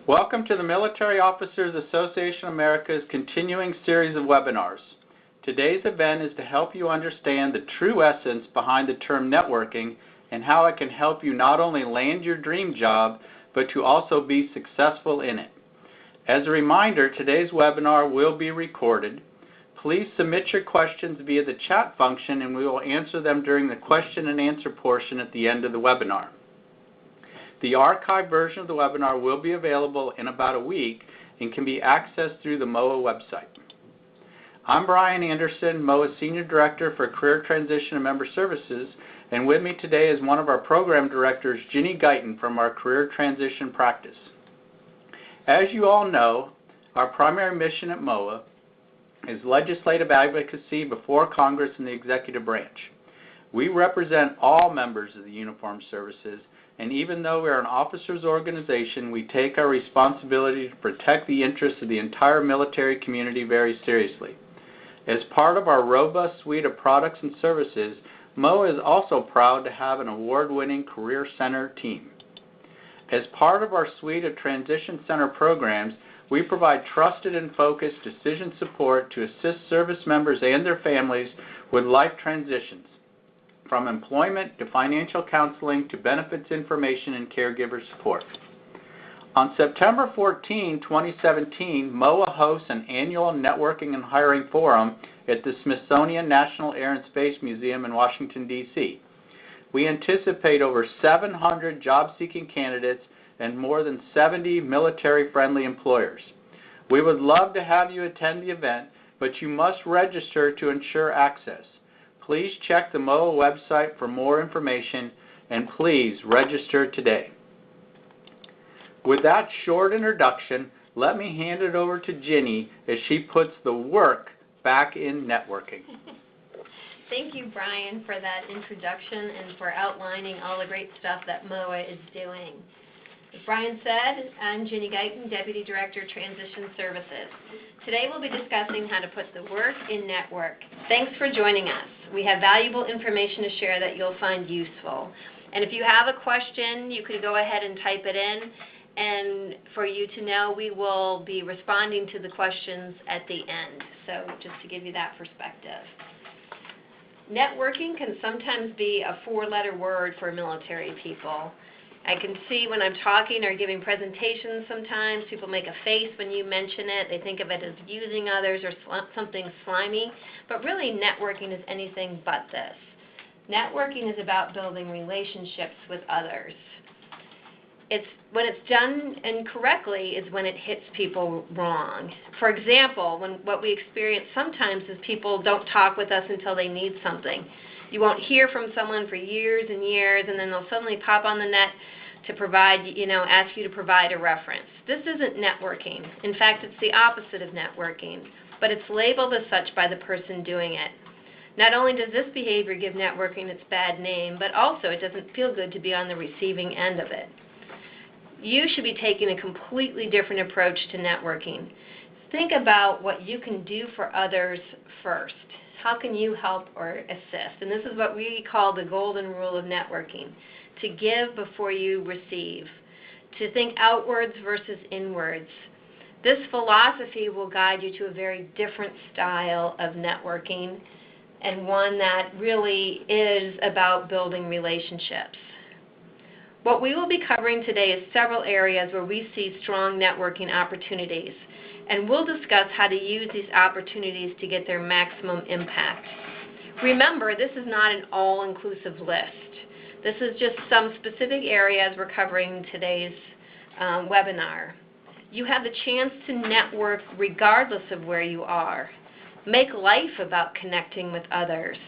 Welcome to the Military Officers Association of America's continuing series of webinars. Today's event is to help you understand the true essence behind the term networking and how it can help you not only land your dream job, but to also be successful in it. As a reminder, today's webinar will be recorded. Please submit your questions via the chat function and we will answer them during the question and answer portion at the end of the webinar. The archived version of the webinar will be available in about a week and can be accessed through the MOA website. I'm Brian Anderson, MOA's Senior Director for Career Transition and Member Services, and with me today is one of our program directors, Ginny Guyton, from our Career Transition Practice. As you all know, our primary mission at MOA is legislative advocacy before Congress and the executive branch. We represent all members of the uniformed services, and even though we are an officers organization, we take our responsibility to protect the interests of the entire military community very seriously. As part of our robust suite of products and services, MOA is also proud to have an award-winning Career Center team. As part of our suite of Transition Center programs, we provide trusted and focused decision support to assist service members and their families with life transitions, from employment to financial counseling to benefits information and caregiver support. On September 14, 2017, MOA hosts an annual networking and hiring forum at the Smithsonian National Air and Space Museum in Washington, D.C. We anticipate over 700 job-seeking candidates and more than 70 military-friendly employers. We would love to have you attend the event, but you must register to ensure access. Please check the MOA website for more information, and please register today. With that short introduction, let me hand it over to Ginny as she puts the work back in networking. Thank you, Brian, for that introduction and for outlining all the great stuff that MOA is doing. As Brian said, I'm Ginny Guyton, Deputy Director, Transition Services. Today we'll be discussing how to put the work in network. Thanks for joining us. We have valuable information to share that you'll find useful. And if you have a question, you can go ahead and type it in. And for you to know, we will be responding to the questions at the end. So just to give you that perspective. Networking can sometimes be a four-letter word for military people. I can see when I'm talking or giving presentations sometimes, people make a face when you mention it. They think of it as using others or something slimy. But really, networking is anything but this. Networking is about building relationships with others. When it's done incorrectly is when it hits people wrong. For example, what we experience sometimes is people don't talk with us until they need something. You won't hear from someone for years and years, and then they'll suddenly pop on the net to provide, ask you to provide a reference. This isn't networking. In fact, it's the opposite of networking, but it's labeled as such by the person doing it. Not only does this behavior give networking its bad name, but also it doesn't feel good to be on the receiving end of it. You should be taking a completely different approach to networking. Think about what you can do for others first. How can you help or assist? And this is what we call the golden rule of networking. To give before you receive. To think outwards versus inwards. This philosophy will guide you to a very different style of networking, and one that really is about building relationships. What we will be covering today is several areas where we see strong networking opportunities, and we'll discuss how to use these opportunities to get their maximum impact. Remember, this is not an all-inclusive list. This is just some specific areas we're covering in today's webinar. You have the chance to network regardless of where you are. Make life about connecting with others.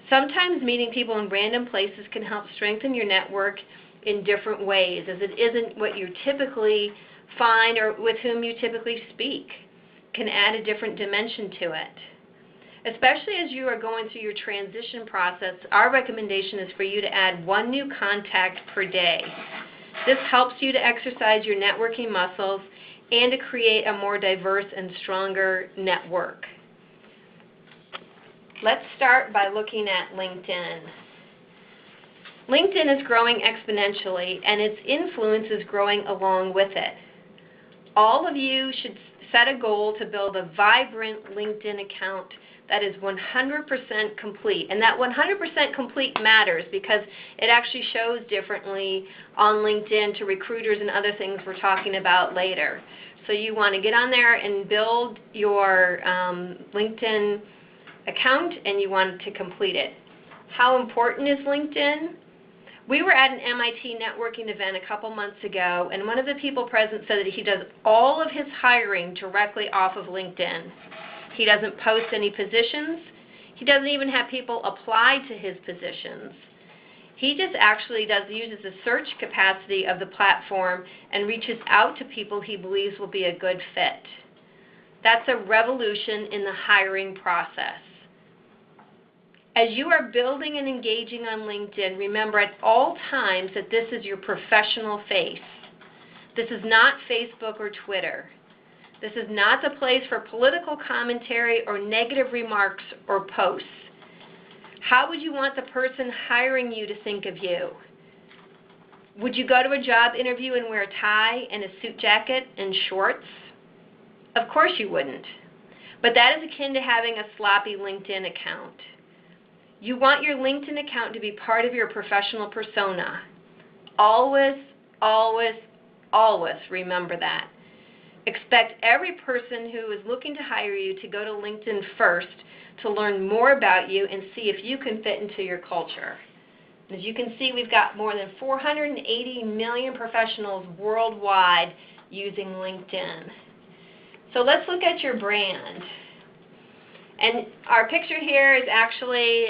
Sometimes meeting people in random places can help strengthen your network in different ways, as it isn't what you typically find or with whom you typically speak. Can add a different dimension to it. Especially as you are going through your transition process, our recommendation is for you to add one new contact per day. This helps you to exercise your networking muscles and to create a more diverse and stronger network. Let's start by looking at LinkedIn. LinkedIn is growing exponentially, and its influence is growing along with it. All of you should set a goal to build a vibrant LinkedIn account that is 100% complete. And that 100% complete matters because it actually shows differently on LinkedIn to recruiters and other things we're talking about later. So you want to get on there and build your LinkedIn account, and you want to complete it. How important is LinkedIn? We were at an MIT networking event a couple months ago, and one of the people present said that he does all of his hiring directly off of LinkedIn. He doesn't post any positions. He doesn't even have people apply to his positions. He just actually uses the search capacity of the platform and reaches out to people he believes will be a good fit. That's a revolution in the hiring process. As you are building and engaging on LinkedIn, remember at all times that this is your professional face. This is not Facebook or Twitter. This is not the place for political commentary or negative remarks or posts. How would you want the person hiring you to think of you? Would you go to a job interview and wear a tie and a suit jacket and shorts? Of course you wouldn't. But that is akin to having a sloppy LinkedIn account. You want your LinkedIn account to be part of your professional persona. Always, always, always remember that. Expect every person who is looking to hire you to go to LinkedIn first to learn more about you and see if you can fit into your culture. As you can see, we've got more than 480 million professionals worldwide using LinkedIn. So let's look at your brand. And our picture here is actually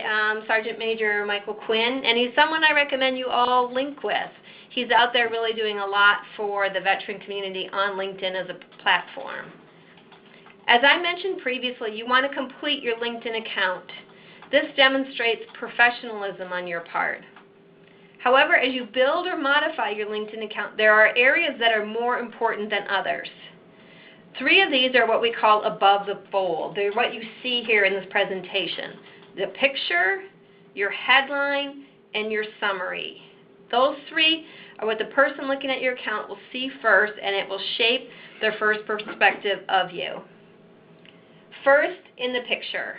Sergeant Major Michael Quinn, and he's someone I recommend you all link with. He's out there really doing a lot for the veteran community on LinkedIn as a platform. As I mentioned previously, you want to complete your LinkedIn account. This demonstrates professionalism on your part. However, as you build or modify your LinkedIn account, there are areas that are more important than others. 3 of these are what we call above the fold. They're what you see here in this presentation. The picture, your headline, and your summary. Those 3 are what the person looking at your account will see first, and it will shape their first perspective of you. First, in the picture.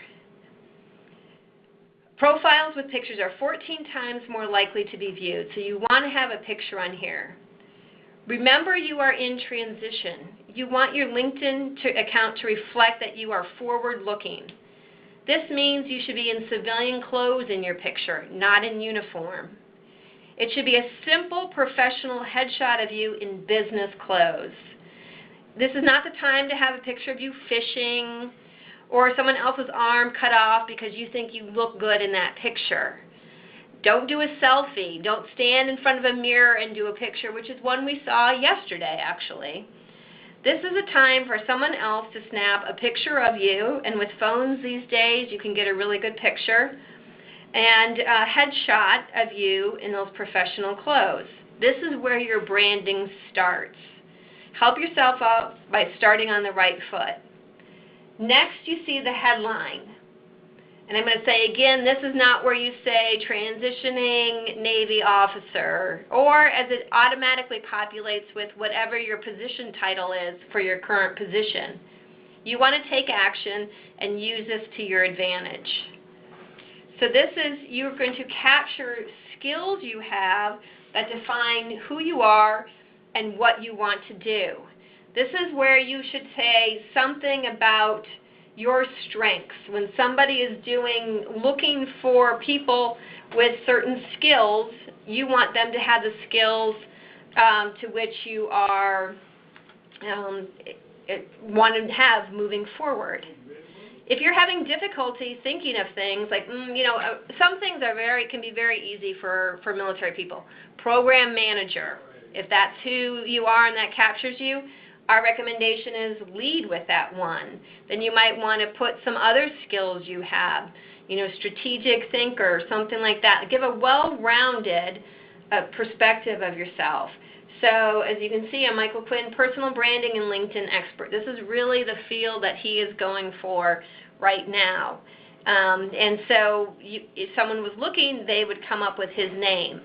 Profiles with pictures are 14 times more likely to be viewed, so you want to have a picture on here. Remember, you are in transition. You want your LinkedIn account to reflect that you are forward-looking. This means you should be in civilian clothes in your picture, not in uniform. It should be a simple professional headshot of you in business clothes. This is not the time to have a picture of you fishing or someone else's arm cut off because you think you look good in that picture. Don't do a selfie. Don't stand in front of a mirror and do a picture, which is one we saw yesterday, actually. This is a time for someone else to snap a picture of you, and with phones these days, you can get a really good picture, and a headshot of you in those professional clothes. This is where your branding starts. Help yourself out by starting on the right foot. Next, you see the headline. And I'm going to say again, this is not where you say transitioning Navy officer, or as it automatically populates with whatever your position title is for your current position. You want to take action and use this to your advantage. So this is, you're going to capture skills you have that define who you are and what you want to do. This is where you should say something about your strengths. When somebody is looking for people with certain skills, you want them to have the skills to which you are want to have moving forward. If you're having difficulty thinking of things like, some things can be very easy for military people. Program manager, if that's who you are and that captures you, our recommendation is lead with that one. Then you might want to put some other skills you have, strategic thinker, something like that. Give a well-rounded perspective of yourself. So as you can see, I'm Michael Quinn, personal branding and LinkedIn expert. This is really the field that he is going for right now. And so if someone was looking, they would come up with his name.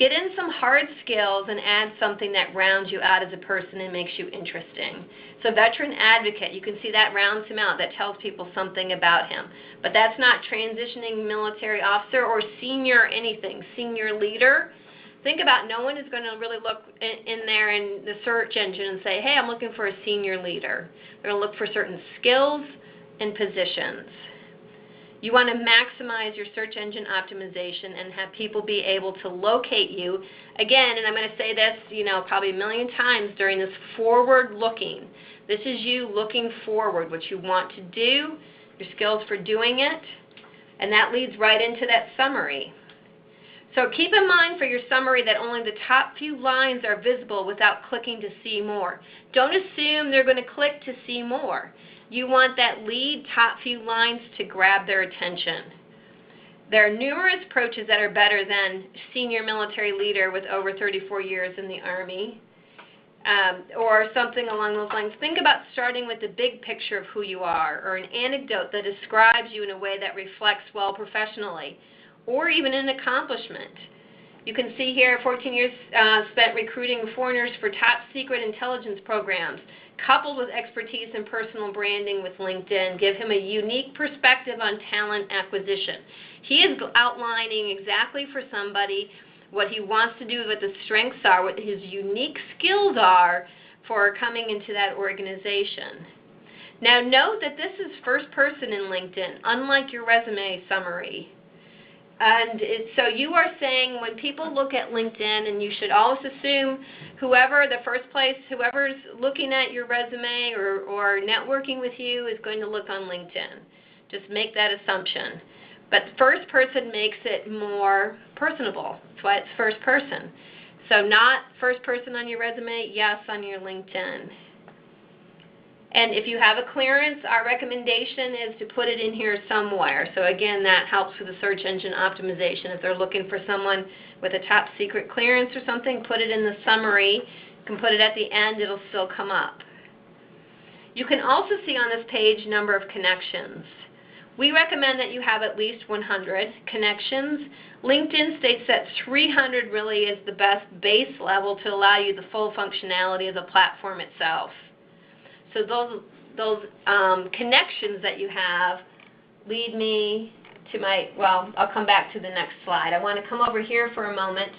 Get in some hard skills and add something that rounds you out as a person and makes you interesting. So veteran advocate, you can see that rounds him out. That tells people something about him. But that's not transitioning military officer or senior anything, senior leader. Think about, no one is going to really look in there in the search engine and say, hey, I'm looking for a senior leader. They're going to look for certain skills and positions. You want to maximize your search engine optimization and have people be able to locate you. Again, and I'm going to say this, probably a million times during this forward looking. This is you looking forward, what you want to do, your skills for doing it, and that leads right into that summary. So keep in mind for your summary that only the top few lines are visible without clicking to see more. Don't assume they're going to click to see more. You want that lead top few lines to grab their attention. There are numerous approaches that are better than senior military leader with over 34 years in the Army, or something along those lines. Think about starting with the big picture of who you are, or an anecdote that describes you in a way that reflects well professionally, or even an accomplishment. You can see here 14 years spent recruiting foreigners for top secret intelligence programs, coupled with expertise in personal branding with LinkedIn, give him a unique perspective on talent acquisition. He is outlining exactly for somebody what he wants to do, what the strengths are, what his unique skills are for coming into that organization. Now note that this is first person in LinkedIn, unlike your resume summary. And so you are saying when people look at LinkedIn, and you should always assume whoever's looking at your resume or networking with you is going to look on LinkedIn. Just make that assumption. But first person makes it more personable. That's why it's first person. So not first person on your resume, yes on your LinkedIn. And if you have a clearance, our recommendation is to put it in here somewhere. So again, that helps with the search engine optimization. If they're looking for someone with a top secret clearance or something, put it in the summary. You can put it at the end, it'll still come up. You can also see on this page number of connections. We recommend that you have at least 100 connections. LinkedIn states that 300 really is the best base level to allow you the full functionality of the platform itself. So those connections that you have lead me to I'll come back to the next slide. I want to come over here for a moment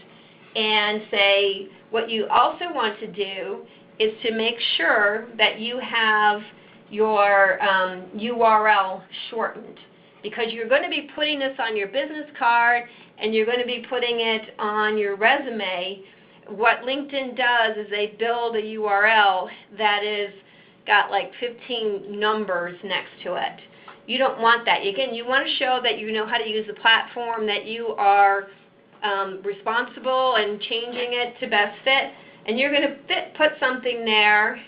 and say what you also want to do is to make sure that you have your URL shortened, because you're going to be putting this on your business card and you're going to be putting it on your resume. What LinkedIn does is they build a URL that is got like 15 numbers next to it. You don't want that. Again, you want to show that you know how to use the platform, that you are responsible and changing it to best fit, and you're going to put something there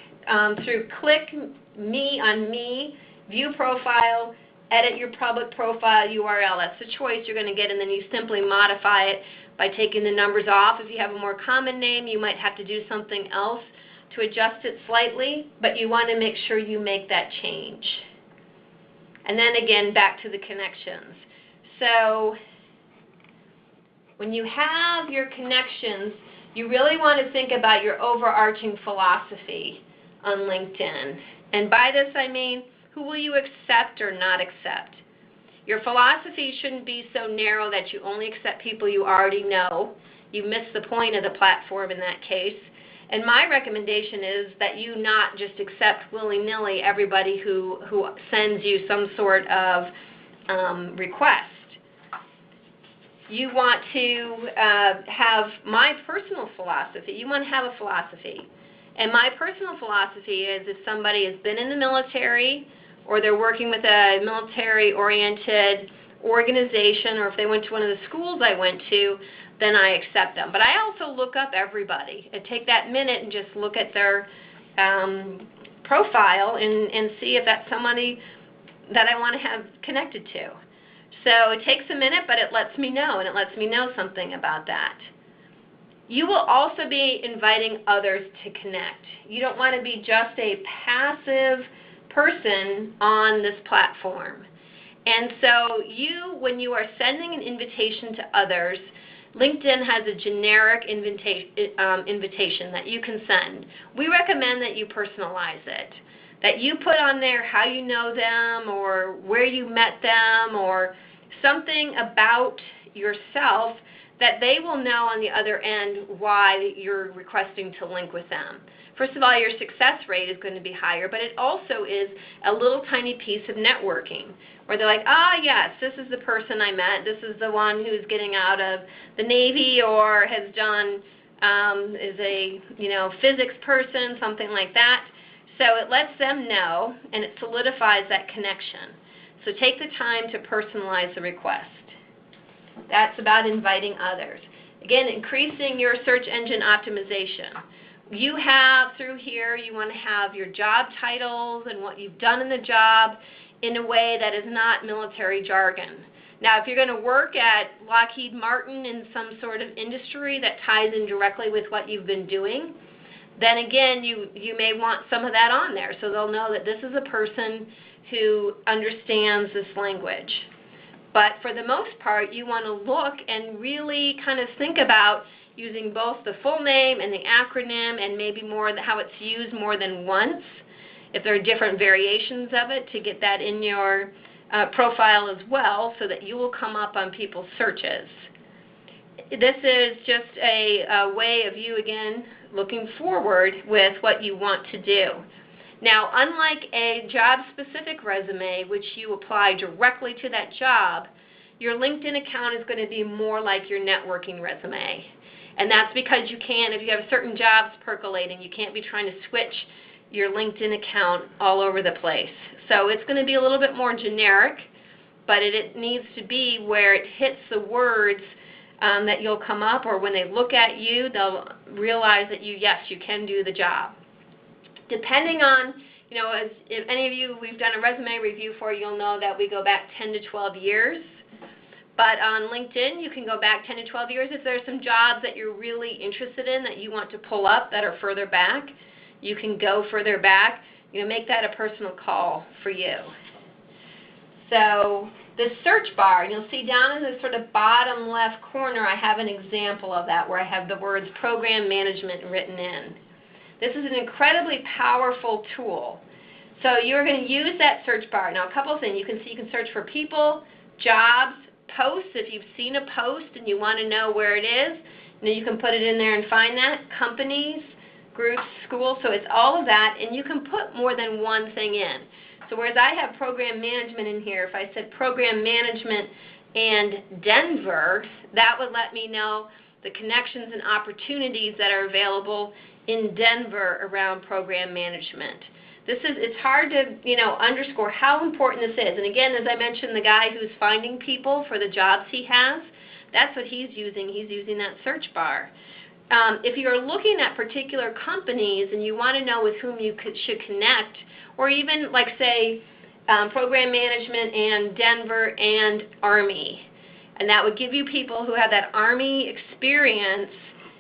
through click me on me, view profile, edit your public profile URL. That's the choice you're going to get, and then you simply modify it by taking the numbers off. If you have a more common name, you might have to do something else to adjust it slightly, but you want to make sure you make that change. And then again, back to the connections. So when you have your connections, you really want to think about your overarching philosophy on LinkedIn. And by this I mean, who will you accept or not accept? Your philosophy shouldn't be so narrow that you only accept people you already know. You miss the point of the platform in that case. And my recommendation is that you not just accept willy-nilly everybody who sends you some sort of request. You want to have my personal philosophy. You want to have a philosophy. And my personal philosophy is if somebody has been in the military or they're working with a military-oriented organization, or if they went to one of the schools I went to, then I accept them. But I also look up everybody and take that minute and just look at their profile and see if that's somebody that I want to have connected to. So it takes a minute, but it lets me know, and it lets me know something about that. You will also be inviting others to connect. You don't want to be just a passive person on this platform. And so when you are sending an invitation to others, LinkedIn has a generic invitation that you can send. We recommend that you personalize it, that you put on there how you know them or where you met them or something about yourself that they will know on the other end why you're requesting to link with them. First of all, your success rate is going to be higher, but it also is a little tiny piece of networking where they're like, yes, this is the person I met. This is the one who's getting out of the Navy or has done, is a physics person, something like that. So it lets them know and it solidifies that connection. So take the time to personalize the request. That's about inviting others. Again, increasing your search engine optimization. You have through here, you want to have your job titles and what you've done in the job in a way that is not military jargon. Now, if you're going to work at Lockheed Martin in some sort of industry that ties in directly with what you've been doing, then again, you may want some of that on there so they'll know that this is a person who understands this language. But for the most part, you want to look and really kind of think about using both the full name and the acronym and maybe more how it's used more than once, if there are different variations of it, to get that in your profile as well so that you will come up on people's searches. This is just a way of you, again, looking forward with what you want to do. Now, unlike a job-specific resume, which you apply directly to that job, your LinkedIn account is going to be more like your networking resume. And that's because you can, if you have certain jobs percolating, you can't be trying to switch your LinkedIn account all over the place. So it's going to be a little bit more generic, but it needs to be where it hits the words that you'll come up, or when they look at you, they'll realize that yes, you can do the job. Depending on, if any of you we've done a resume review for, you'll know that we go back 10 to 12 years. But on LinkedIn, you can go back 10 to 12 years. If there's some jobs that you're really interested in that you want to pull up that are further back, you can go further back. Make that a personal call for you. So the search bar, and you'll see down in the sort of bottom left corner, I have an example of that where I have the words program management written in. This is an incredibly powerful tool. So you're going to use that search bar. Now, a couple of things. You can search for people, jobs, posts. If you've seen a post and you want to know where it is, you can put it in there and find that. Companies, groups, schools. So it's all of that, and you can put more than one thing in. So whereas I have program management in here, if I said program management and Denver, that would let me know the connections and opportunities that are available in Denver around program management. It's hard to, underscore how important this is. And again, as I mentioned, the guy who's finding people for the jobs he has, that's what he's using. He's using that search bar. If you're looking at particular companies and you want to know with whom you should connect, or even like say program management and Denver and Army, and that would give you people who have that Army experience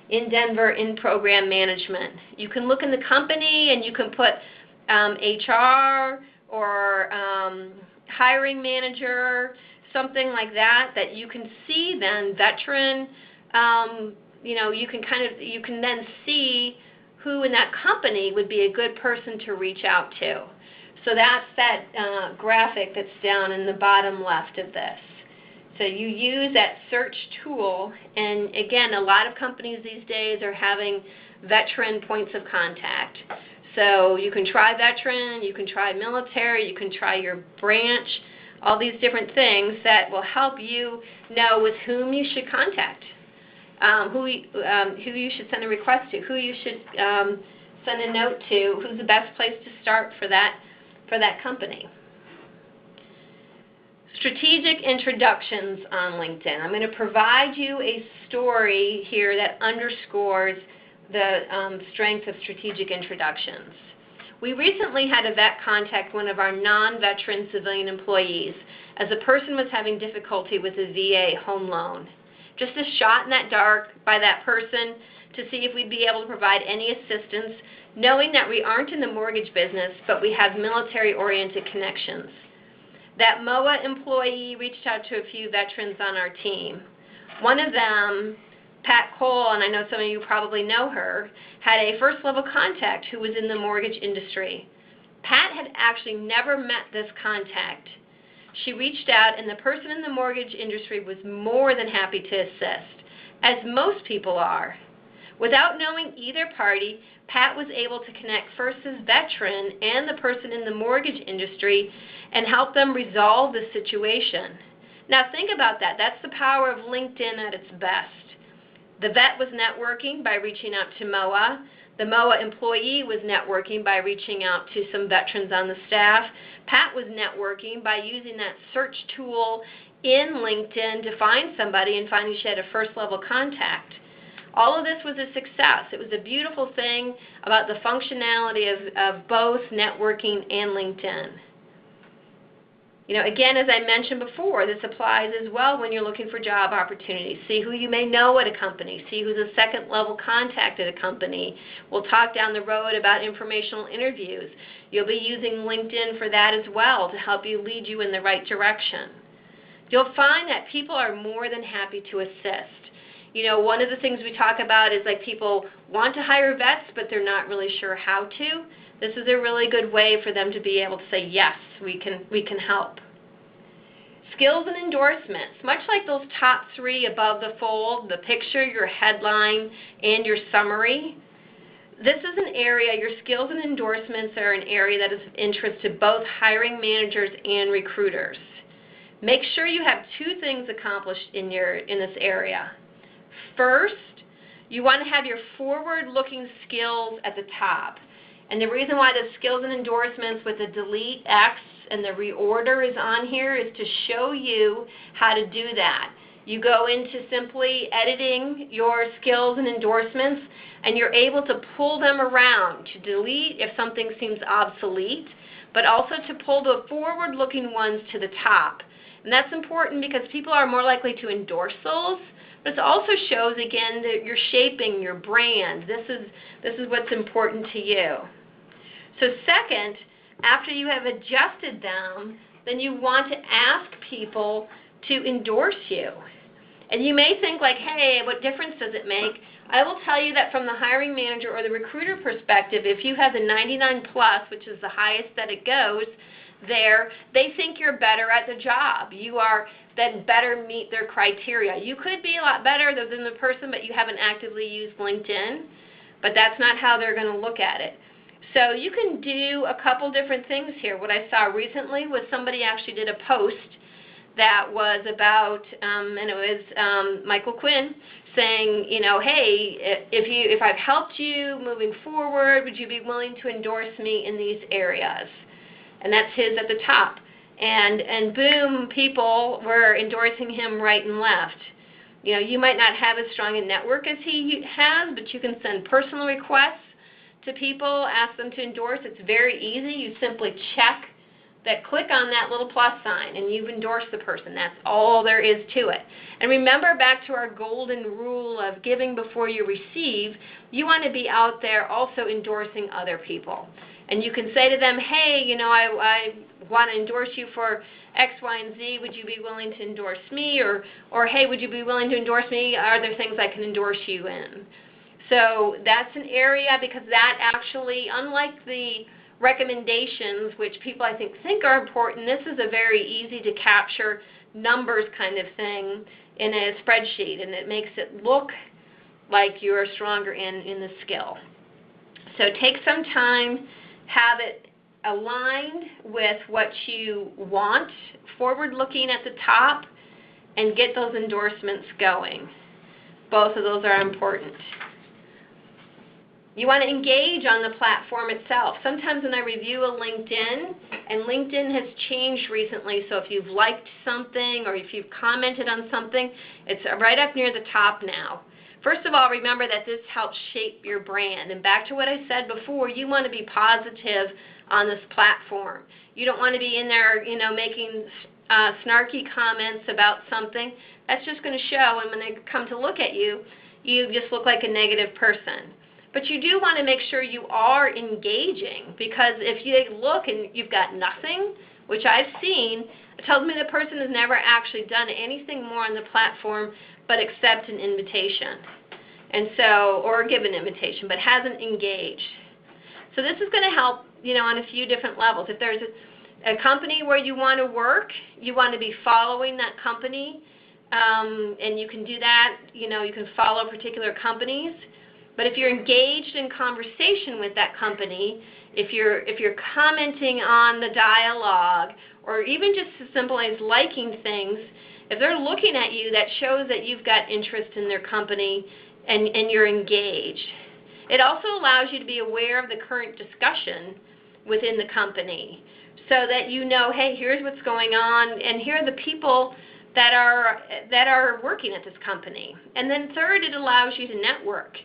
in Denver in program management. You can look in the company and you can put HR or hiring manager, something like that you can see then veteran. You can then see who in that company would be a good person to reach out to. So that's that graphic that's down in the bottom left of this. So you use that search tool, and again, a lot of companies these days are having veteran points of contact. So you can try veteran, you can try military, you can try your branch, all these different things that will help you know with whom you should contact. Who you should send a request to, who you should send a note to, who's the best place to start for that company. Strategic introductions on LinkedIn. I'm going to provide you a story here that underscores the strength of strategic introductions. We recently had a vet contact one of our non-veteran civilian employees as a person was having difficulty with a VA home loan. Just a shot in that dark by that person to see if we'd be able to provide any assistance, knowing that we aren't in the mortgage business, but we have military-oriented connections. That MOA employee reached out to a few veterans on our team. One of them, Pat Cole, and I know some of you probably know her, had a first-level contact who was in the mortgage industry. Pat had actually never met this contact. She reached out, and the person in the mortgage industry was more than happy to assist, as most people are. Without knowing either party, Pat was able to connect first this veteran and the person in the mortgage industry and help them resolve the situation. Now think about that. That's the power of LinkedIn at its best. The vet was networking by reaching out to MOA. The MOA employee was networking by reaching out to some veterans on the staff. Pat was networking by using that search tool in LinkedIn to find somebody and finding she had a first-level contact. All of this was a success. It was a beautiful thing about the functionality of both networking and LinkedIn. You know, again, as I mentioned before, this applies as well when you're looking for job opportunities. See who you may know at a company. See who's a second-level contact at a company. We'll talk down the road about informational interviews. You'll be using LinkedIn for that as well to help you lead you in the right direction. You'll find that people are more than happy to assist. You know, one of the things we talk about is like people want to hire vets, but they're not really sure how to. This is a really good way for them to be able to say, yes, we can help. Skills and endorsements, much like those top three above the fold, the picture, your headline, and your summary. This is an area, your skills and endorsements are an area that is of interest to both hiring managers and recruiters. Make sure you have two things accomplished in this area. First, you want to have your forward-looking skills at the top. And the reason why the skills and endorsements with the delete X and the reorder is on here is to show you how to do that. You go into simply editing your skills and endorsements, and you're able to pull them around to delete if something seems obsolete, but also to pull the forward-looking ones to the top. And that's important because people are more likely to endorse those. But it also shows, again, that you're shaping your brand. This is what's important to you. So second, after you have adjusted them, then you want to ask people to endorse you. And you may think like, hey, what difference does it make? I will tell you that from the hiring manager or the recruiter perspective, if you have the 99 plus, which is the highest that it goes, there, they think you're better at the job. You are then better meet their criteria. You could be a lot better than the person, but you haven't actively used LinkedIn, but that's not how they're going to look at it. So you can do a couple different things here. What I saw recently was somebody actually did a post that was about, and it was Michael Quinn saying, you know, hey, if I've helped you moving forward, would you be willing to endorse me in these areas? And that's his at the top. And boom, people were endorsing him right and left. You know, you might not have as strong a network as he has, but you can send personal requests to people, ask them to endorse. It's very easy. You simply check that, click on that little plus sign, and you've endorsed the person. That's all there is to it. And remember back to our golden rule of giving before you receive, you want to be out there also endorsing other people. And you can say to them, hey, you know, I want to endorse you for X, Y, and Z. Would you be willing to endorse me? Or hey, would you be willing to endorse me? Are there things I can endorse you in? So that's an area, because that actually, unlike the recommendations, which people I think are important, this is a very easy to capture numbers kind of thing in a spreadsheet, and it makes it look like you're stronger in the skill. So take some time, have it aligned with what you want, forward-looking at the top, and get those endorsements going. Both of those are important. You want to engage on the platform itself. Sometimes when I review a LinkedIn, and LinkedIn has changed recently, so if you've liked something or if you've commented on something, it's right up near the top now. First of all, remember that this helps shape your brand. And back to what I said before, you want to be positive on this platform. You don't want to be in there, you know, making snarky comments about something. That's just going to show, and when they come to look at you, you just look like a negative person. But you do want to make sure you are engaging, because if you look and you've got nothing, which I've seen, it tells me the person has never actually done anything more on the platform but accept an invitation. And so, or give an invitation, but hasn't engaged. So this is going to help, on a few different levels. If there's a company where you want to work, you want to be following that company, and you can do that, you can follow particular companies. But if you're engaged in conversation with that company, if you're commenting on the dialogue, or even just as simple as liking things, if they're looking at you, that shows that you've got interest in their company and you're engaged. It also allows you to be aware of the current discussion within the company so that hey, here's what's going on, and here are the people that are working at this company. And then third, it allows you to network.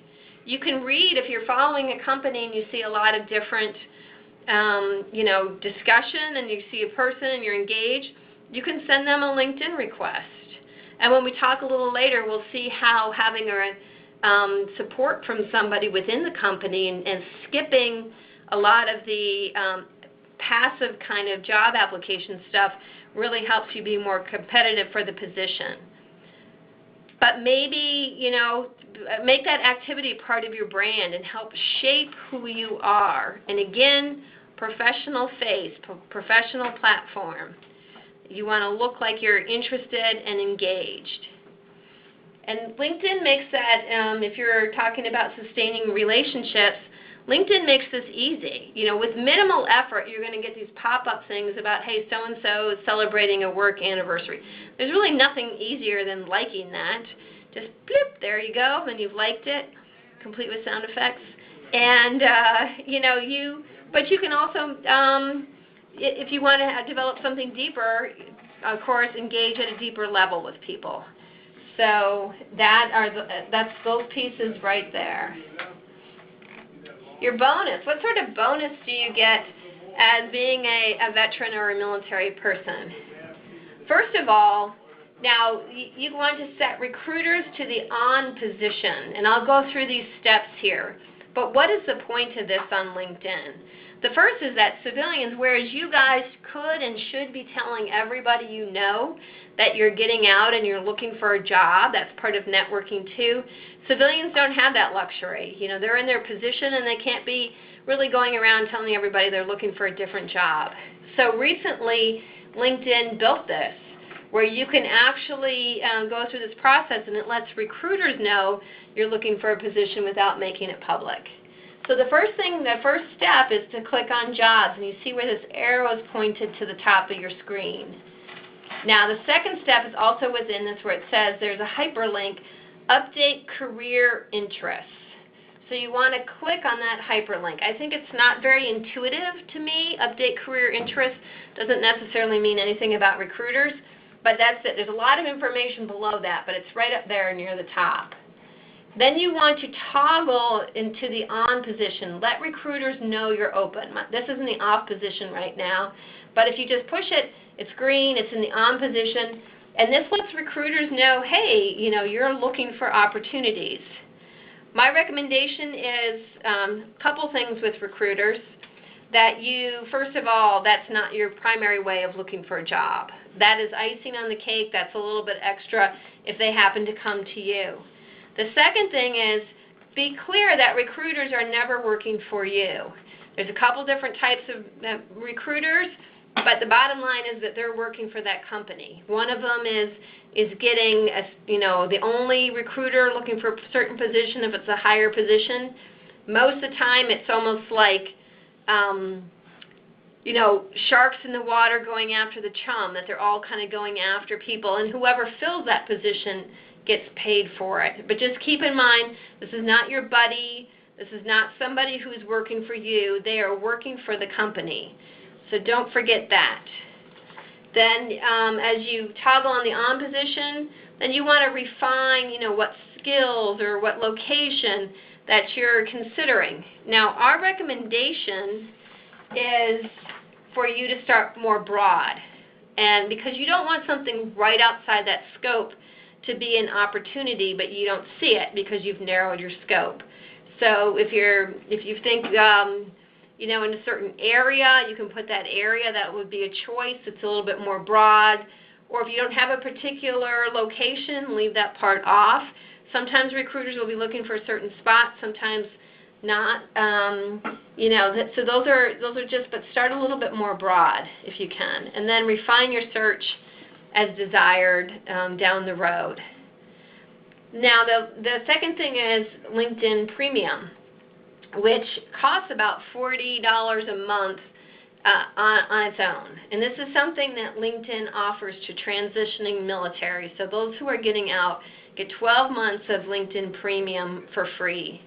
You can read, if you're following a company and you see a lot of different discussion, and you see a person and you're engaged, you can send them a LinkedIn request. And when we talk a little later, we'll see how having support from somebody within the company and skipping a lot of the passive kind of job application stuff really helps you be more competitive for the position. But maybe, make that activity part of your brand and help shape who you are. And again, professional face, professional platform. You want to look like you're interested and engaged. And LinkedIn makes that, if you're talking about sustaining relationships, LinkedIn makes this easy. With minimal effort, you're going to get these pop-up things about, hey, so-and-so is celebrating a work anniversary. There's really nothing easier than liking that. Just bloop, there you go, and you've liked it, complete with sound effects. And, but you can also, if you want to develop something deeper, of course, engage at a deeper level with people. So that's those pieces right there. Your bonus. What sort of bonus do you get as being a veteran or a military person? First of all, now you want to set recruiters to the on position, and I'll go through these steps here. But what is the point of this on LinkedIn? The first is that civilians, whereas you guys could and should be telling everybody you know that you're getting out and you're looking for a job, that's part of networking too, civilians don't have that luxury. They're in their position and they can't be really going around telling everybody they're looking for a different job. So recently, LinkedIn built this, where you can actually go through this process and it lets recruiters know you're looking for a position without making it public. So the first step is to click on jobs, and you see where this arrow is pointed to the top of your screen. Now the second step is also within this, where it says there's a hyperlink, update career interests. So you want to click on that hyperlink. I think it's not very intuitive to me. Update career interests doesn't necessarily mean anything about recruiters, but that's it. There's a lot of information below that, but it's right up there near the top. Then you want to toggle into the on position. Let recruiters know you're open. This is in the off position right now, but if you just push it, it's green, it's in the on position, and this lets recruiters know, hey, you're looking for opportunities. My recommendation is a couple things with recruiters, that first of all, that's not your primary way of looking for a job. That is icing on the cake. That's a little bit extra if they happen to come to you. The second thing is, be clear that recruiters are never working for you. There's a couple different types of recruiters, but the bottom line is that they're working for that company. One of them is getting, the only recruiter looking for a certain position if it's a higher position. Most of the time it's almost like, sharks in the water going after the chum, that they're all kind of going after people, and whoever fills that position gets paid for it. But just keep in mind, this is not your buddy. This is not somebody who's working for you. They are working for the company. So don't forget that. Then as you toggle on the on position, then you want to refine, what skills or what location that you're considering. Now, our recommendation is for you to start more broad. And because you don't want something right outside that scope to be an opportunity, but you don't see it because you've narrowed your scope. So if you think, in a certain area, you can put that area. That would be a choice. It's a little bit more broad. Or if you don't have a particular location, leave that part off. Sometimes recruiters will be looking for a certain spot, sometimes not. So those are just, but start a little bit more broad if you can, and then refine your search as desired down the road. Now, the second thing is LinkedIn Premium, which costs about $40 a month on its own. And this is something that LinkedIn offers to transitioning military. So those who are getting out get 12 months of LinkedIn Premium for free.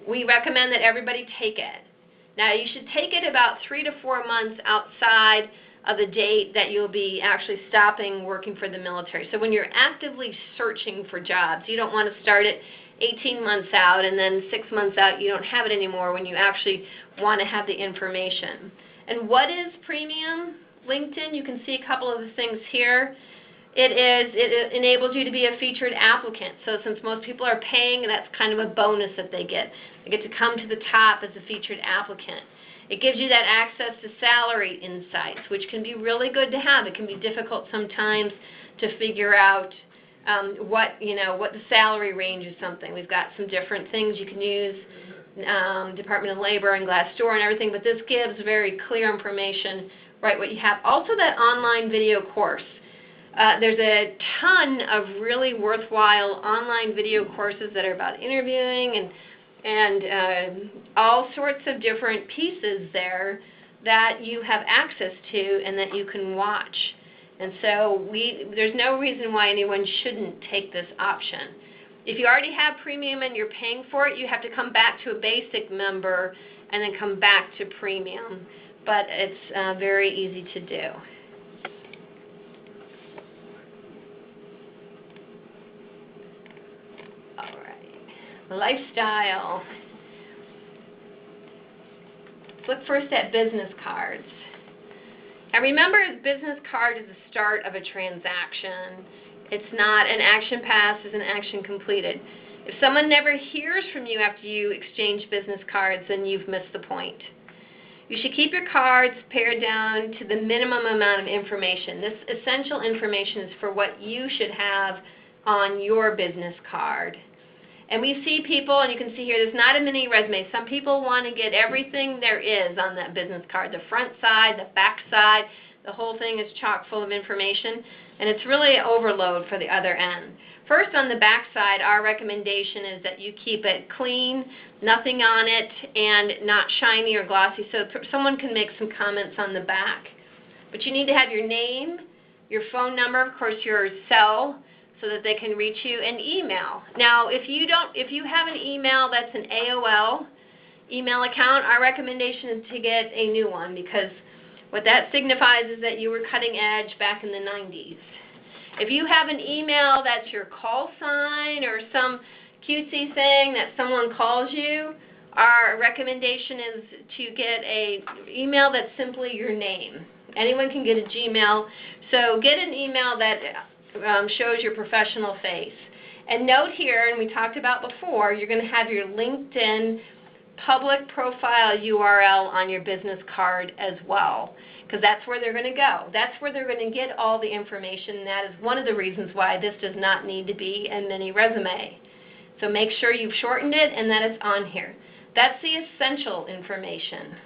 We recommend that everybody take it. Now, you should take it about 3 to 4 months outside of the date that you'll be actually stopping working for the military. So when you're actively searching for jobs, you don't want to start it 18 months out and then 6 months out you don't have it anymore when you actually want to have the information. And what is Premium LinkedIn? You can see a couple of the things here. It enables you to be a featured applicant. So since most people are paying, that's kind of a bonus that they get. They get to come to the top as a featured applicant. It gives you that access to salary insights, which can be really good to have. It can be difficult sometimes to figure out what the salary range is something. We've got some different things you can use, Department of Labor and Glassdoor and everything, but this gives very clear information, right, what you have. Also that online video course. There's a ton of really worthwhile online video courses that are about interviewing and all sorts of different pieces there that you have access to and that you can watch. And so there's no reason why anyone shouldn't take this option. If you already have Premium and you're paying for it, you have to come back to a basic member and then come back to Premium. But it's very easy to do. All right. Lifestyle. Let's look first at business cards. And remember, a business card is the start of a transaction. It's not an action passed, it's an action completed. If someone never hears from you after you exchange business cards, then you've missed the point. You should keep your cards pared down to the minimum amount of information. This essential information is for what you should have on your business card. And we see people, and you can see here, there's not a mini resume. Some people want to get everything there is on that business card, the front side, the back side. The whole thing is chock full of information, and it's really overload for the other end. First, on the back side, our recommendation is that you keep it clean, nothing on it, and not shiny or glossy, so someone can make some comments on the back. But you need to have your name, your phone number, of course your cell, so that they can reach you, and email. Now, if you have an email that's an AOL email account, our recommendation is to get a new one, because what that signifies is that you were cutting edge back in the 90s. If you have an email that's your call sign or some cutesy thing that someone calls you, our recommendation is to get an email that's simply your name. Anyone can get a Gmail, so get an email that shows your professional face. And note here, and we talked about before, you're going to have your LinkedIn public profile URL on your business card as well, because that's where they're going to go. That's where they're going to get all the information. That is one of the reasons why this does not need to be a mini resume. So make sure you've shortened it and that it's on here. That's the essential information.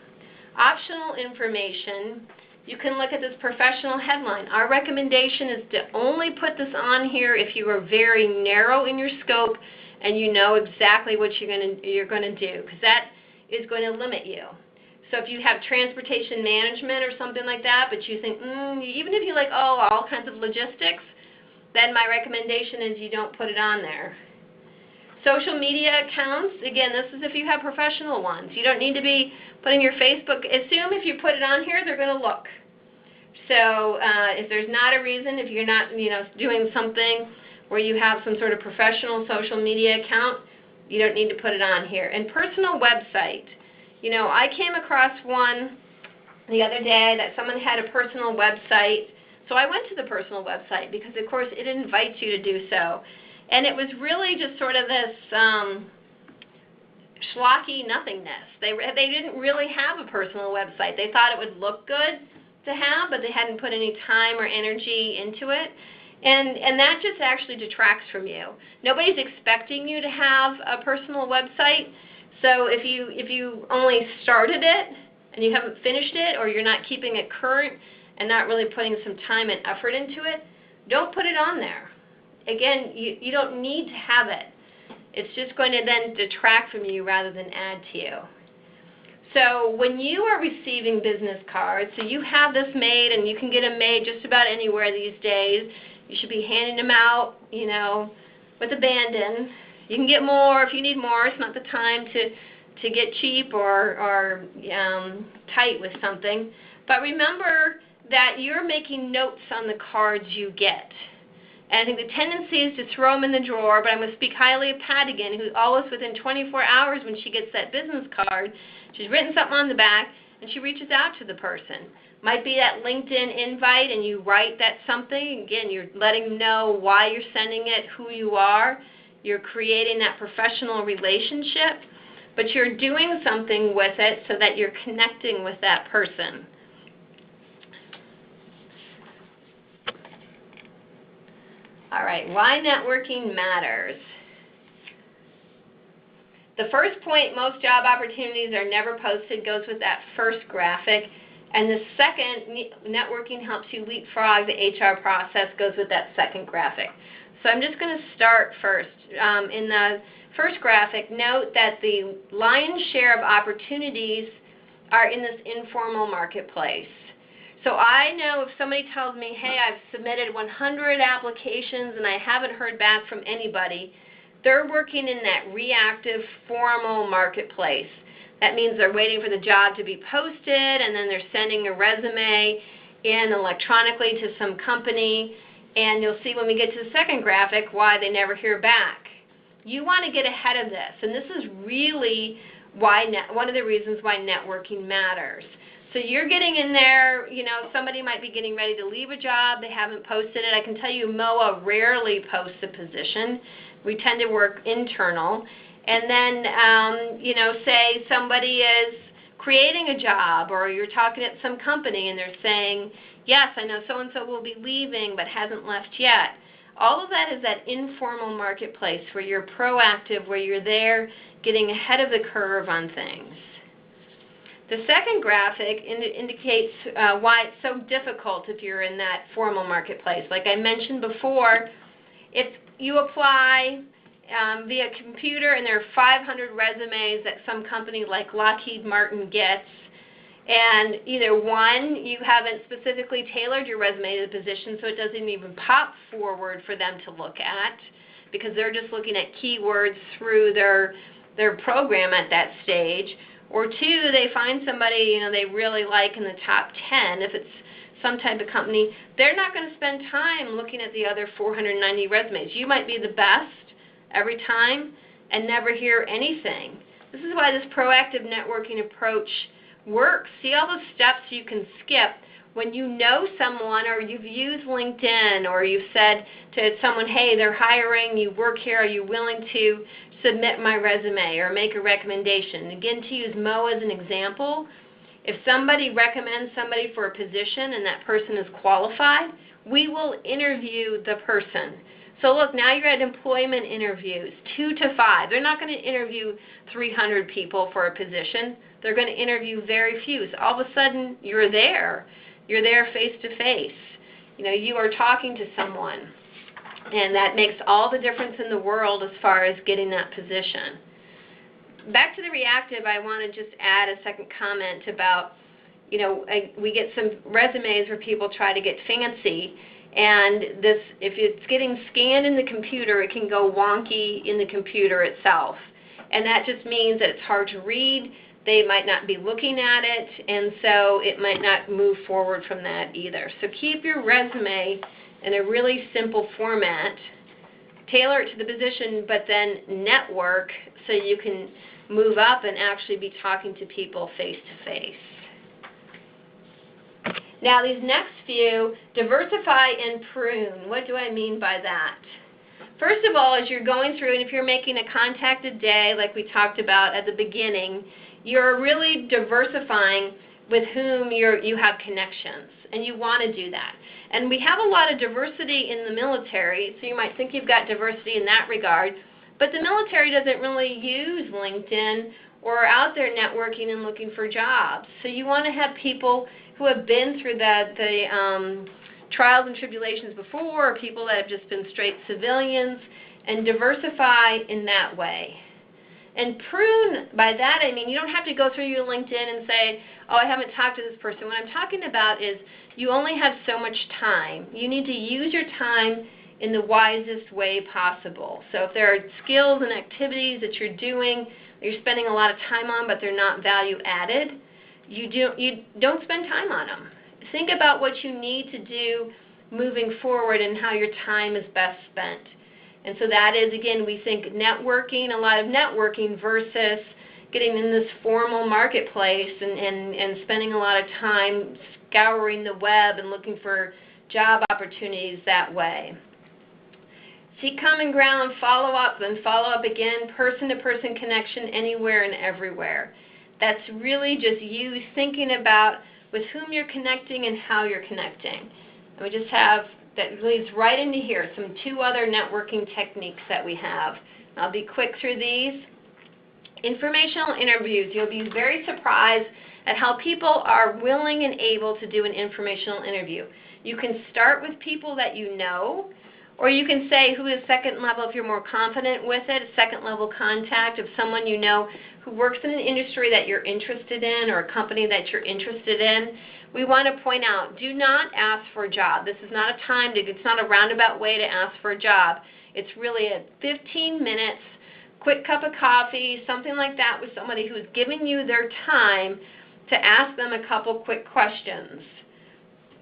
Optional information, you can look at this professional headline. Our recommendation is to only put this on here if you are very narrow in your scope and you know exactly what you're going to do, because that is going to limit you. So if you have transportation management or something like that, but you think, even if you like, all kinds of logistics, then my recommendation is you don't put it on there. Social media accounts, again, this is if you have professional ones. You don't need to be putting your Facebook. Assume if you put it on here, they're going to look. So if there's not a reason, if you're not doing something where you have some sort of professional social media account, you don't need to put it on here. And personal website. I came across one the other day that someone had a personal website. So I went to the personal website because, of course, it invites you to do so. And it was really just sort of this schlocky nothingness. They didn't really have a personal website. They thought it would look good, to have, but they hadn't put any time or energy into it. And that just actually detracts from you. Nobody's expecting you to have a personal website. So if you only started it and you haven't finished it, or you're not keeping it current and not really putting some time and effort into it, don't put it on there. Again, you don't need to have it. It's just going to then detract from you rather than add to you. So when you are receiving business cards, so you have this made, and you can get them made just about anywhere these days. You should be handing them out, with abandon. You can get more if you need more. It's not the time to get cheap or tight with something. But remember that you're making notes on the cards you get. And I think the tendency is to throw them in the drawer, but I'm going to speak highly of Pat again, who always within 24 hours when she gets that business card, she's written something on the back, and she reaches out to the person. Might be that LinkedIn invite, and you write that something. Again, you're letting them know why you're sending it, who you are. You're creating that professional relationship, but you're doing something with it so that you're connecting with that person. All right, why networking matters. The first point, most job opportunities are never posted, goes with that first graphic. And the second, networking helps you leapfrog the HR process, goes with that second graphic. So I'm just going to start first. In the first graphic, note that the lion's share of opportunities are in this informal marketplace. So I know if somebody tells me, hey, I've submitted 100 applications and I haven't heard back from anybody, they're working in that reactive formal marketplace. That means they're waiting for the job to be posted, and then they're sending a resume in electronically to some company, and you'll see when we get to the second graphic why they never hear back. You want to get ahead of this, and this is really why one of the reasons why networking matters. So you're getting in there, somebody might be getting ready to leave a job, they haven't posted it. I can tell you MOA rarely posts a position. We tend to work internal. And then, say somebody is creating a job, or you're talking at some company and they're saying, yes, I know so-and-so will be leaving but hasn't left yet. All of that is that informal marketplace where you're proactive, where you're there getting ahead of the curve on things. The second graphic indicates why it's so difficult if you're in that formal marketplace. Like I mentioned before, if you apply via computer and there are 500 resumes that some company like Lockheed Martin gets, and either one, you haven't specifically tailored your resume to the position so it doesn't even pop forward for them to look at because they're just looking at keywords through their program at that stage, or two, they find somebody they really like in the top 10. If it's some type of company, they're not going to spend time looking at the other 490 resumes. You might be the best every time and never hear anything. This is why this proactive networking approach works. See all the steps you can skip when you know someone, or you've used LinkedIn, or you've said to someone, hey, they're hiring, you work here, are you willing to submit my resume or make a recommendation? Again, to use MOA as an example, if somebody recommends somebody for a position and that person is qualified, we will interview the person. So look, now you're at employment interviews, 2 to 5. They're not going to interview 300 people for a position. They're going to interview very few. So all of a sudden, you're there. You're there face to face. You are talking to someone. And that makes all the difference in the world as far as getting that position. Back to the reactive, I want to just add a second comment about, we get some resumes where people try to get fancy. And if it's getting scanned in the computer, it can go wonky in the computer itself. And that just means that it's hard to read. They might not be looking at it, and so it might not move forward from that either. So keep your resume in a really simple format. Tailor it to the position, but then network so you can move up and actually be talking to people face to face. Now these next few, diversify and prune. What do I mean by that? First of all, as you're going through, and if you're making a contact a day like we talked about at the beginning, you're really diversifying with whom you have connections, and you want to do that. And we have a lot of diversity in the military, so you might think you've got diversity in that regard, but the military doesn't really use LinkedIn or are out there networking and looking for jobs. So you want to have people who have been through the trials and tribulations before, or people that have just been straight civilians, and diversify in that way. And prune, by that I mean you don't have to go through your LinkedIn and say, oh, I haven't talked to this person. What I'm talking about is you only have so much time. You need to use your time in the wisest way possible. So if there are skills and activities that you're doing, that you're spending a lot of time on, but they're not value added, you don't spend time on them. Think about what you need to do moving forward and how your time is best spent. And so that is, again, we think networking, a lot of networking versus getting in this formal marketplace and spending a lot of time scouring the web and looking for job opportunities that way. Seek common ground, follow up, then follow up again, person-to-person connection anywhere and everywhere. That's really just you thinking about with whom you're connecting and how you're connecting. And we just have, that leads right into here, two other networking techniques that we have. I'll be quick through these. Informational interviews. You'll be very surprised at how people are willing and able to do an informational interview. You can start with people that you know, or you can say who is second level if you're more confident with it, a second level contact of someone you know who works in an industry that you're interested in or a company that you're interested in. We want to point out, do not ask for a job. This is not a time it's not a roundabout way to ask for a job. It's really a 15 minutes, quick cup of coffee, something like that with somebody who's giving you their time to ask them a couple quick questions.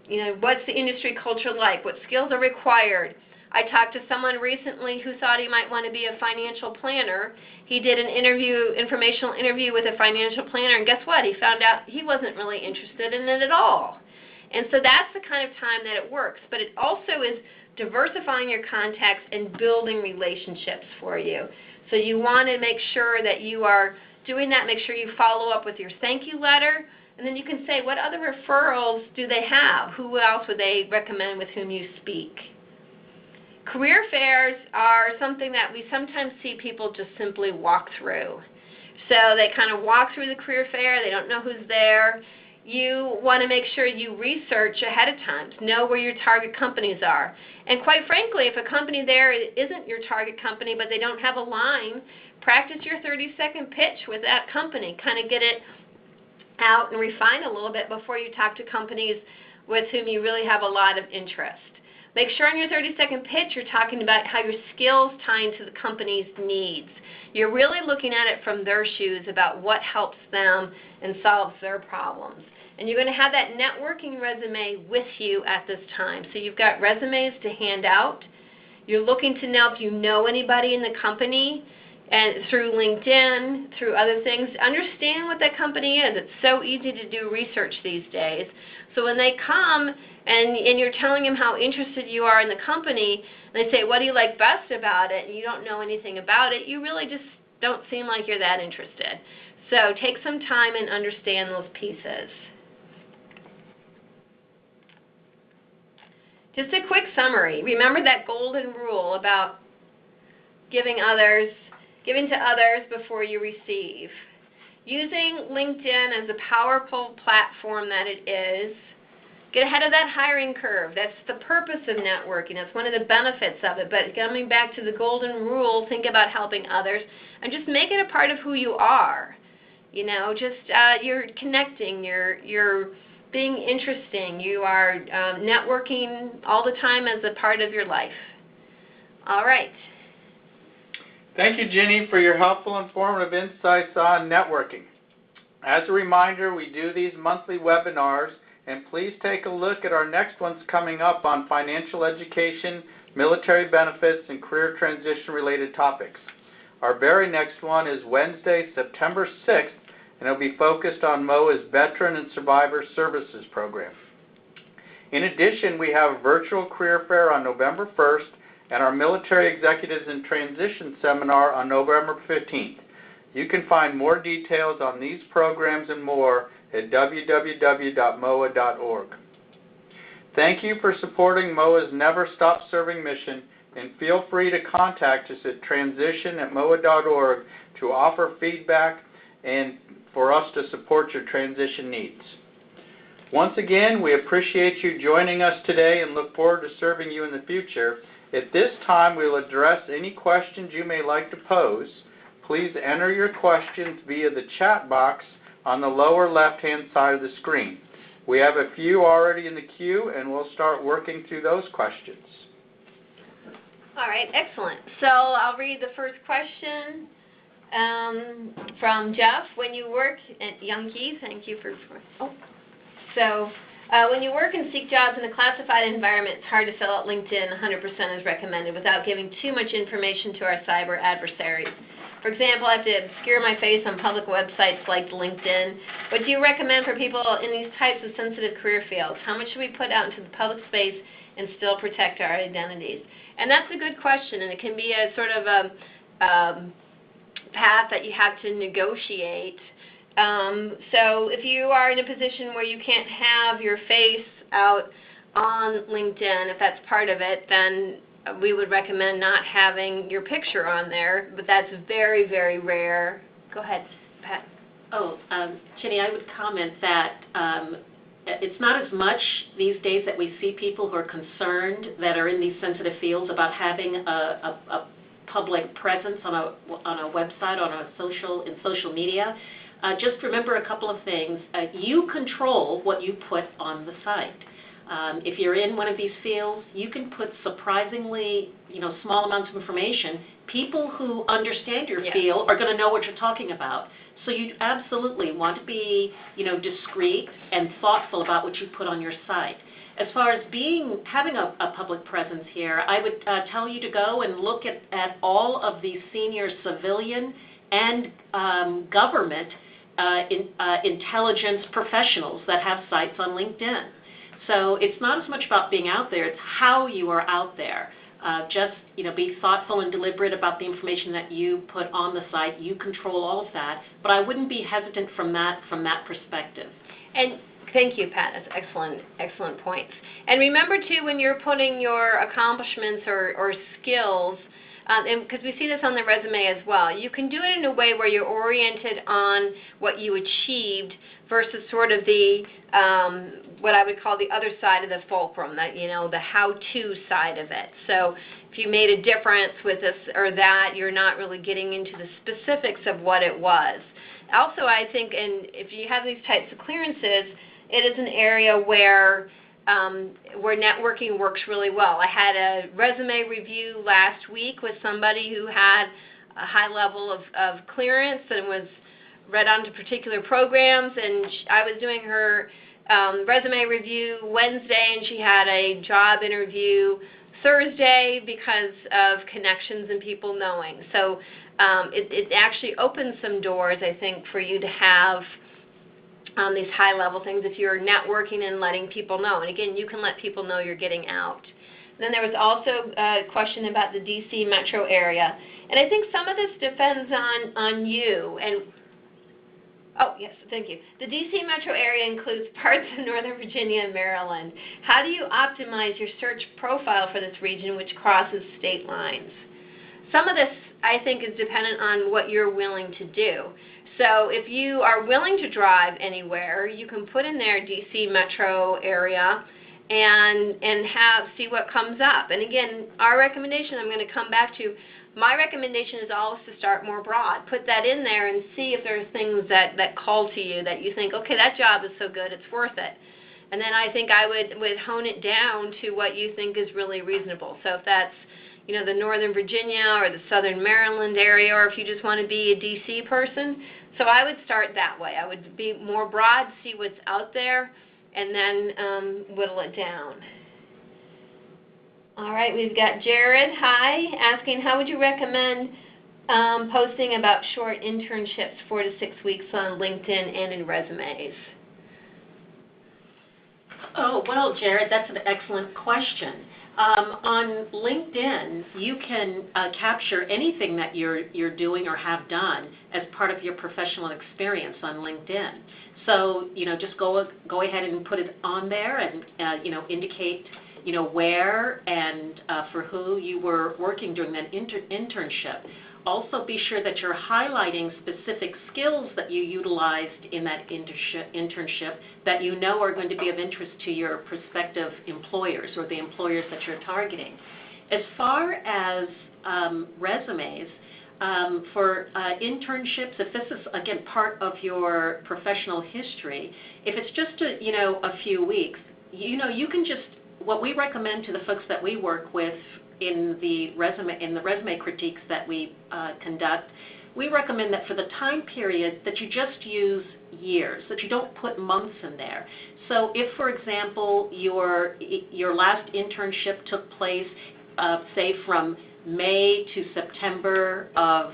You know, what's the industry culture like? What skills are required? I talked to someone recently who thought he might want to be a financial planner. He did an informational interview with a financial planner, and guess what? He found out he wasn't really interested in it at all. And so that's the kind of time that it works. But it also is diversifying your contacts and building relationships for you. So you want to make sure that you are doing that. Make sure you follow up with your thank you letter. And then you can say, what other referrals do they have? Who else would they recommend with whom you speak? Career fairs are something that we sometimes see people just simply walk through. So they kind of walk through the career fair. They don't know who's there. You want to make sure you research ahead of time, know where your target companies are. And quite frankly, if a company there isn't your target company but they don't have a line, practice your 30-second pitch with that company. Kind of get it out and refine a little bit before you talk to companies with whom you really have a lot of interest. Make sure in your 30-second pitch you're talking about how your skills tie into the company's needs. You're really looking at it from their shoes about what helps them and solves their problems. And you're going to have that networking resume with you at this time. So you've got resumes to hand out. You're looking to know if you know anybody in the company, and through LinkedIn, through other things. Understand what that company is. It's so easy to do research these days. So when they come and you're telling them how interested you are in the company, and they say, what do you like best about it, and you don't know anything about it, you really just don't seem like you're that interested. So take some time and understand those pieces. Just a quick summary. Remember that golden rule about giving to others before you receive. Using LinkedIn as a powerful platform that it is, get ahead of that hiring curve. That's the purpose of networking. That's one of the benefits of it. But coming back to the golden rule, think about helping others and just make it a part of who you are. You know, just you're connecting, you're being interesting, you are networking all the time as a part of your life. All right. Thank you, Ginny, for your helpful, informative insights on networking. As a reminder, we do these monthly webinars, and please take a look at our next ones coming up on financial education, military benefits, and career transition-related topics. Our very next one is Wednesday, September 6th, and it'll be focused on MOA's Veteran and Survivor Services Program. In addition, we have a virtual career fair on November 1st and our Military Executives in Transition Seminar on November 15th. You can find more details on these programs and more at www.moa.org. Thank you for supporting MOA's Never Stop Serving mission, and feel free to contact us at transition@moa.org to offer feedback and for us to support your transition needs. Once again, we appreciate you joining us today and look forward to serving you in the future. At this time, we will address any questions you may like to pose. Please enter your questions via the chat box on the lower left-hand side of the screen. We have a few already in the queue, and we'll start working through those questions. All right, excellent. So I'll read the first question from Jeff. When you work at Yankee, thank you for. When you work and seek jobs in a classified environment, it's hard to fill out LinkedIn 100% as recommended without giving too much information to our cyber adversaries. For example, I have to obscure my face on public websites like LinkedIn. What do you recommend for people in these types of sensitive career fields? How much should we put out into the public space and still protect our identities? And that's a good question, and it can be a sort of a path that you have to negotiate. So if you are in a position where you can't have your face out on LinkedIn, if that's part of it, then we would recommend not having your picture on there, but that's very, very rare. Go ahead, Pat. Ginny, I would comment that it's not as much these days that we see people who are concerned that are in these sensitive fields about having a public presence on a website, in social media. Just remember a couple of things. You control what you put on the site. If you're in one of these fields, you can put surprisingly, small amounts of information. People who understand your field are going to know what you're talking about. So you absolutely want to be, discreet and thoughtful about what you put on your site. As far as having a public presence here, I would tell you to go and look at all of the senior civilian and government intelligence professionals that have sites on LinkedIn. So it's not as much about being out there, it's how you are out there. Just be thoughtful and deliberate about the information that you put on the site. You control all of that, but I wouldn't be hesitant from that perspective. And thank you, Pat. That's excellent points. And remember too, when you're putting your accomplishments or skills, and because we see this on the resume as well, you can do it in a way where you're oriented on what you achieved versus sort of the what I would call the other side of the fulcrum, that the how-to side of it. So if you made a difference with this or that, you're not really getting into the specifics of what it was. Also, I think, and if you have these types of clearances, it is an area where networking works really well. I had a resume review last week with somebody who had a high level of clearance and was read onto particular programs, and I was doing her resume review Wednesday, and she had a job interview Thursday because of connections and people knowing. So it actually opens some doors, I think, for you to have these high-level things if you're networking and letting people know. And again, you can let people know you're getting out. And then there was also a question about the D.C. metro area. And I think some of this depends on you. And oh, yes, thank you. The D.C. metro area includes parts of Northern Virginia and Maryland. How do you optimize your search profile for this region, which crosses state lines? Some of this, I think, is dependent on what you're willing to do. So if you are willing to drive anywhere, you can put in there D.C. metro area and see what comes up. And again, our recommendation, I'm going to come back to, my recommendation is always to start more broad. Put that in there and see if there's things that call to you that you think, okay, that job is so good, it's worth it. And then I think I would hone it down to what you think is really reasonable. So if that's the Northern Virginia or the Southern Maryland area, or if you just want to be a D.C. person. So I would start that way. I would be more broad, see what's out there, and then whittle it down. All right, we've got Jared, hi, asking how would you recommend posting about short internships 4 to 6 weeks on LinkedIn and in resumes? Oh, well, Jared, that's an excellent question. On LinkedIn, you can capture anything that you're doing or have done as part of your professional experience on LinkedIn. So, just go ahead and put it on there and, indicate, where and for who you were working during that internship. Also be sure that you're highlighting specific skills that you utilized in that internship that you know are going to be of interest to your prospective employers or the employers that you're targeting. As far as resumes, for internships, if this is, again, part of your professional history, if it's just a few weeks, you can just, what we recommend to the folks that we work with in the resume critiques that we conduct, we recommend that for the time period that you just use years, that you don't put months in there. So if, for example, your last internship took place, say from May to September of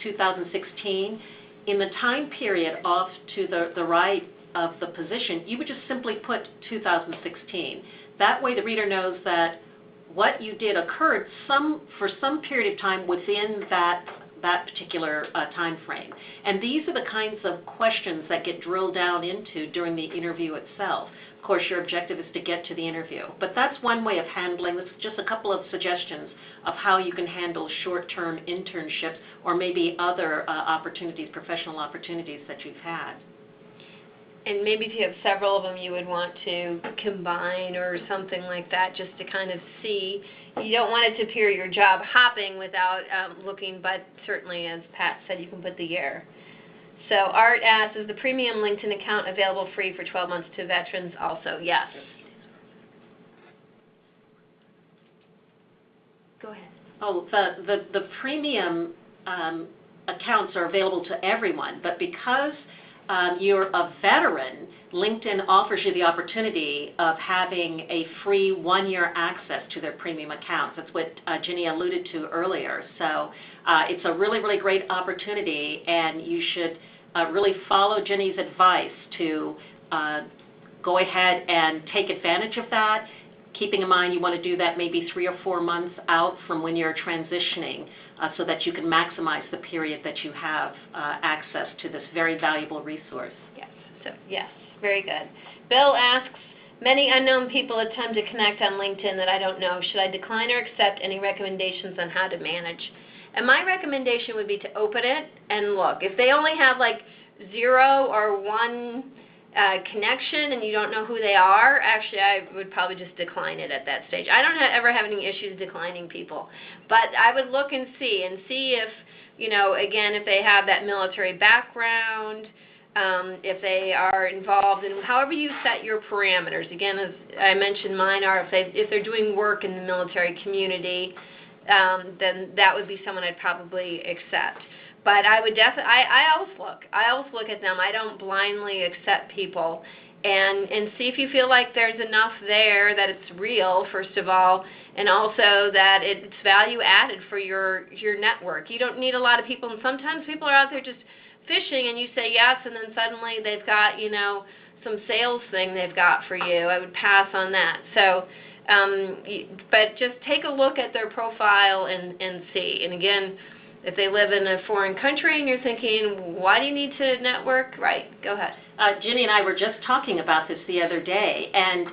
2016, in the time period off to the right of the position, you would just simply put 2016. That way the reader knows that what you did occurred for some period of time within that particular time frame. And these are the kinds of questions that get drilled down into during the interview itself. Of course, your objective is to get to the interview. But that's one way of handling this, just a couple of suggestions of how you can handle short-term internships or maybe other opportunities, professional opportunities that you've had. And maybe if you have several of them, you would want to combine or something like that just to kind of see. You don't want it to appear you're job hopping without looking, but certainly, as Pat said, you can put the year. So Art asks, is the premium LinkedIn account available free for 12 months to veterans also? Yes. Go ahead. Oh, the premium accounts are available to everyone, but because you're a veteran, LinkedIn offers you the opportunity of having a free 1-year access to their premium accounts. That's what Ginny alluded to earlier. So it's a really, really great opportunity, and you should really follow Ginny's advice to go ahead and take advantage of that, keeping in mind you want to do that maybe 3 or 4 months out from when you're transitioning, so that you can maximize the period that you have access to this very valuable resource. Yes. So yes, very good. Bill asks, many unknown people attempt to connect on LinkedIn that I don't know. Should I decline or accept any recommendations on how to manage? And my recommendation would be to open it and look. If they only have like 0 or 1 connection and you don't know who they are, actually I would probably just decline it at that stage. I don't ever have any issues declining people, but I would look and see if, again, if they have that military background, if they are involved in however you set your parameters. Again, as I mentioned, mine are if they're doing work in the military community, then that would be someone I'd probably accept. But I would definitely, I always look. I always look at them. I don't blindly accept people. And see if you feel like there's enough there that it's real, first of all, and also that it's value added for your network. You don't need a lot of people, and sometimes people are out there just fishing, and you say yes, and then suddenly they've got, some sales thing they've got for you. I would pass on that. So, but just take a look at their profile and see. And again, if they live in a foreign country and you're thinking, why do you need to network? Right, go ahead. Ginny and I were just talking about this the other day, and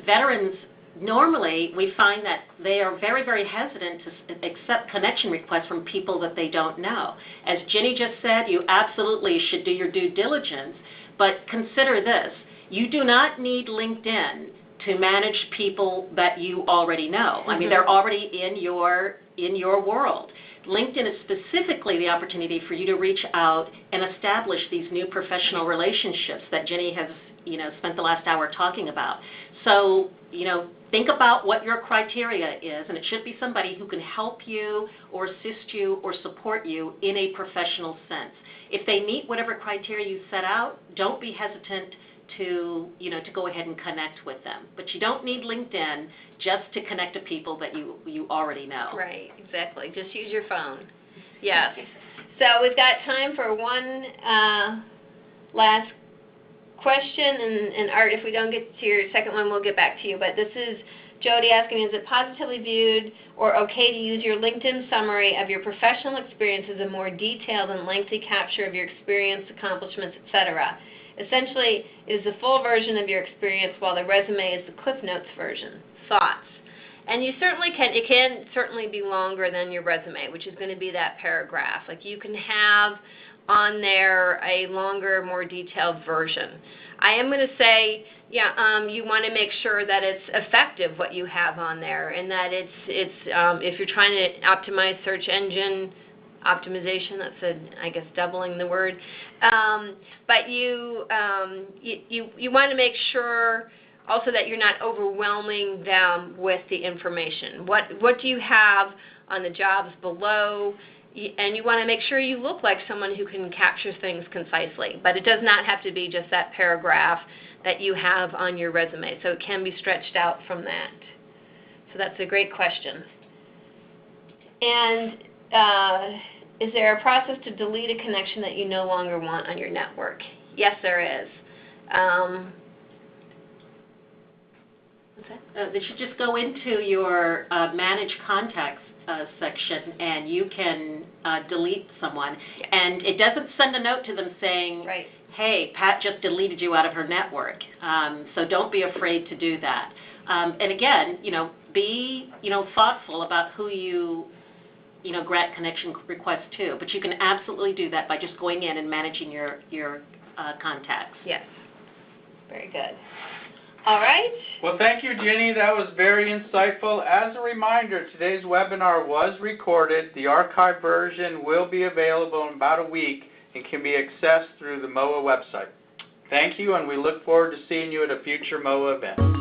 veterans, normally we find that they are very, very hesitant to accept connection requests from people that they don't know. As Ginny just said, you absolutely should do your due diligence, but consider this. You do not need LinkedIn to manage people that you already know. Mm-hmm. I mean, they're already in your world. LinkedIn is specifically the opportunity for you to reach out and establish these new professional relationships that Ginny has, spent the last hour talking about. So, think about what your criteria is, and it should be somebody who can help you or assist you or support you in a professional sense. If they meet whatever criteria you set out, don't be hesitant to go ahead and connect with them. But you don't need LinkedIn just to connect to people that you already know. Right, exactly. Just use your phone. Yes. So we've got time for one last question, and Art, if we don't get to your second one, we'll get back to you. But this is Jody asking, is it positively viewed or okay to use your LinkedIn summary of your professional experience as a more detailed and lengthy capture of your experience, accomplishments, etc.? Essentially, it is the full version of your experience while the resume is the Cliff Notes version. Thoughts? And you certainly can, it can certainly be longer than your resume, which is going to be that paragraph. Like you can have on there a longer, more detailed version. I am going to say, you want to make sure that it's effective what you have on there, and that it's if you're trying to optimize search engine optimization, that's I guess doubling the word. But you want to make sure also that you're not overwhelming them with the information. What do you have on the jobs below? And you want to make sure you look like someone who can capture things concisely. But it does not have to be just that paragraph that you have on your resume. So it can be stretched out from that. So that's a great question. And is there a process to delete a connection that you no longer want on your network? Yes, there is. They should just go into your Manage Contacts section, and you can delete someone. And it doesn't send a note to them saying, right, hey, Pat just deleted you out of her network. So don't be afraid to do that. And again, be thoughtful about who you grant connection requests to. But you can absolutely do that by just going in and managing your contacts. Yes. Very good. All right. Well, thank you, Ginny. That was very insightful. As a reminder, today's webinar was recorded. The archived version will be available in about a week and can be accessed through the MOA website. Thank you, and we look forward to seeing you at a future MOA event.